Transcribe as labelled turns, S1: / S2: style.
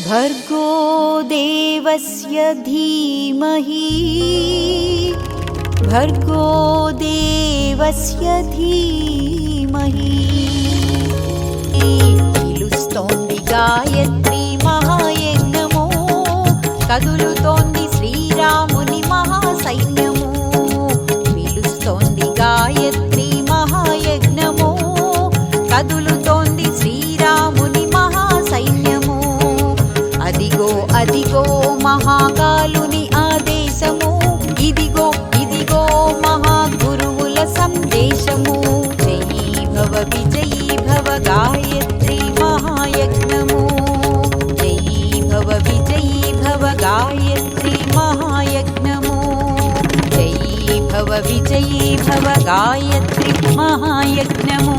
S1: भर्गो देवस्य धीमहि भर्गो देवस्य धीमहि పిలుస్తోంది గాయత్రి మహాయజ్ఞము కదులుతోంది శ్రీరాముని మహాసైన్యము పిలుస్తోంది గాయత్రి మహాయజ్ఞము కదులుతోంది శ్రీరాముని మహాసైన్యము అదిగో అదిగో మహాకాలుని ఆదేశము ఇదిగో ఇదిగో మహాగురువుల సందేశము జయీ భవ విజయీ భవ గాయత్రి మహాయజ్ఞము జయీ భవ విజయీ భవ గాయత్రి మహాయజ్ఞము జయీ భవ విజయీ భవ గాయత్రి మహాయజ్ఞము